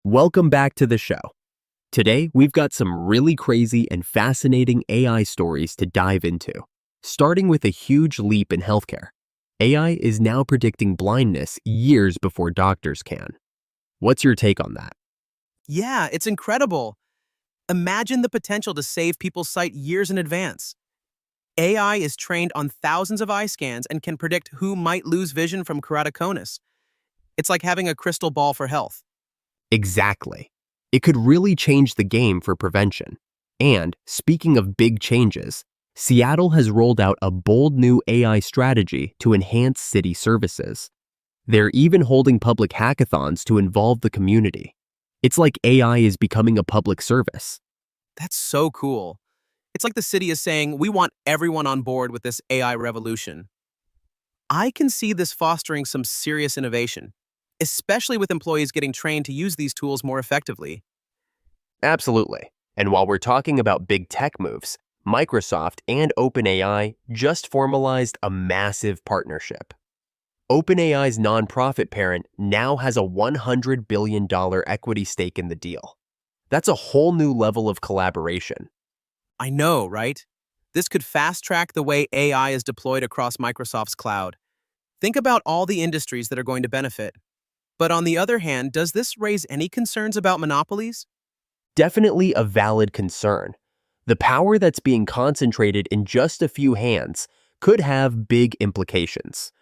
Welcome back to the show. Today, we've got some really crazy and fascinating AI stories to dive into, starting with a huge leap in healthcare. AI is now predicting blindness years before doctors can. What's your take on that? Yeah, it's incredible. Imagine the potential to save people's sight years in advance. AI is trained on thousands of eye scans and can predict who might lose vision from keratoconus. It's like having a crystal ball for health. Exactly. It could really change the game for prevention. And, speaking of big changes, Seattle has rolled out a bold new AI strategy to enhance city services. They're even holding public hackathons to involve the community. It's like AI is becoming a public service. That's so cool. It's like the city is saying, we want everyone on board with this AI revolution. I can see this fostering some serious innovation, especially with employees getting trained to use these tools more effectively. Absolutely. And while we're talking about big tech moves, Microsoft and OpenAI just formalized a massive partnership. OpenAI's nonprofit parent now has a $100 billion equity stake in the deal. That's a whole new level of collaboration. I know, right? This could fast track the way AI is deployed across Microsoft's cloud. Think about all the industries that are going to benefit. But on the other hand, does this raise any concerns about monopolies? Definitely a valid concern. The power that's being concentrated in just a few hands could have big implications.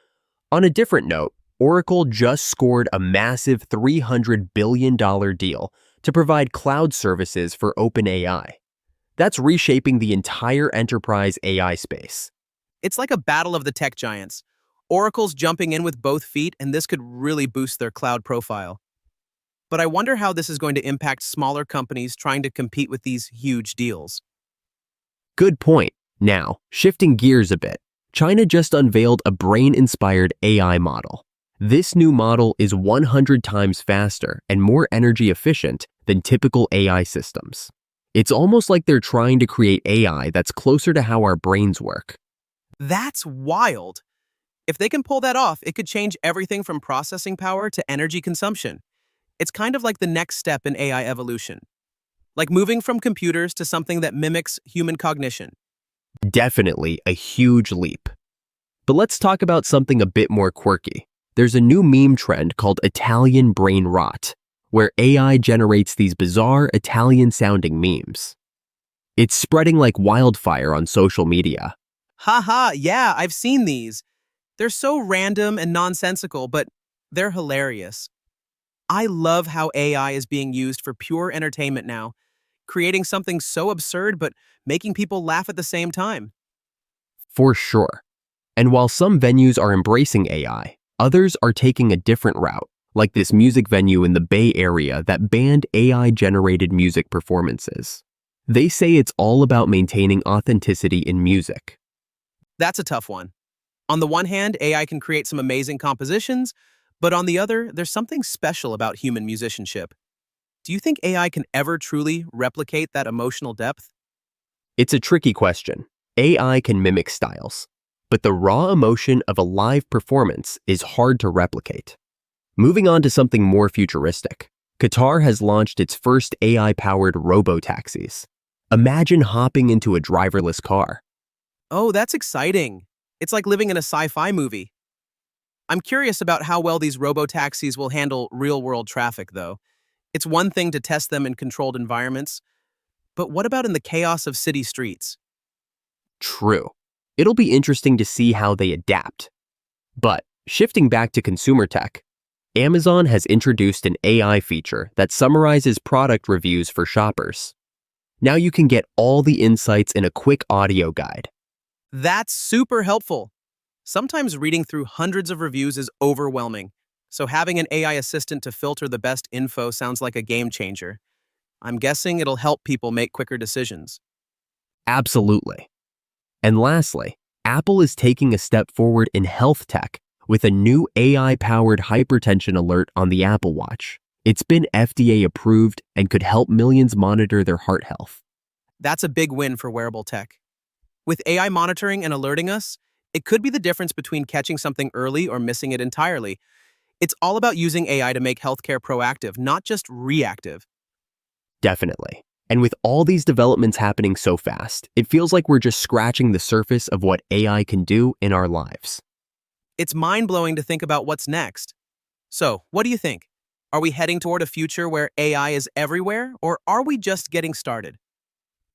On a different note, Oracle just scored a massive $300 billion deal to provide cloud services for OpenAI. That's reshaping the entire enterprise AI space. It's like a battle of the tech giants. Oracle's jumping in with both feet, and this could really boost their cloud profile. But I wonder how this is going to impact smaller companies trying to compete with these huge deals. Good point. Now, shifting gears a bit, China just unveiled a brain-inspired AI model. This new model is 100 times faster and more energy efficient than typical AI systems. It's almost like they're trying to create AI that's closer to how our brains work. That's wild. If they can pull that off, it could change everything from processing power to energy consumption. It's kind of like the next step in AI evolution, like moving from computers to something that mimics human cognition. Definitely a huge leap. But let's talk about something a bit more quirky. There's a new meme trend called Italian brain rot, where AI generates these bizarre Italian-sounding memes. It's spreading like wildfire on social media. Haha, yeah, I've seen these. They're so random and nonsensical, but they're hilarious. I love how AI is being used for pure entertainment now, creating something so absurd but making people laugh at the same time. For sure. And while some venues are embracing AI, others are taking a different route, like this music venue in the Bay Area that banned AI-generated music performances. They say it's all about maintaining authenticity in music. That's a tough one. On the one hand, AI can create some amazing compositions, but on the other, there's something special about human musicianship. Do you think AI can ever truly replicate that emotional depth? It's a tricky question. AI can mimic styles, but the raw emotion of a live performance is hard to replicate. Moving on to something more futuristic, Qatar has launched its first AI-powered robo-taxis. Imagine hopping into a driverless car. Oh, that's exciting. It's like living in a sci-fi movie. I'm curious about how well these robo-taxis will handle real-world traffic, though. It's one thing to test them in controlled environments, but what about in the chaos of city streets? True. It'll be interesting to see how they adapt. But shifting back to consumer tech, Amazon has introduced an AI feature that summarizes product reviews for shoppers. Now you can get all the insights in a quick audio guide. That's super helpful. Sometimes reading through hundreds of reviews is overwhelming, so having an AI assistant to filter the best info sounds like a game changer. I'm guessing it'll help people make quicker decisions. Absolutely. And lastly, Apple is taking a step forward in health tech with a new AI-powered hypertension alert on the Apple Watch. It's been FDA approved and could help millions monitor their heart health. That's a big win for wearable tech. With AI monitoring and alerting us, it could be the difference between catching something early or missing it entirely. It's all about using AI to make healthcare proactive, not just reactive. Definitely. And with all these developments happening so fast, it feels like we're just scratching the surface of what AI can do in our lives. It's mind-blowing to think about what's next. So, what do you think? Are we heading toward a future where AI is everywhere, or are we just getting started?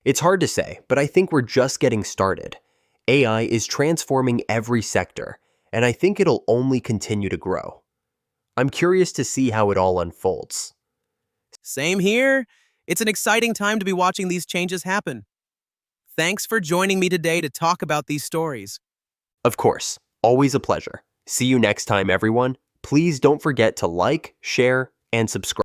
It's hard to say, but I think we're just getting started. AI is transforming every sector, and I think it'll only continue to grow. I'm curious to see how it all unfolds. Same here. It's an exciting time to be watching these changes happen. Thanks for joining me today to talk about these stories. Of course, always a pleasure. See you next time, everyone. Please don't forget to like, share, and subscribe.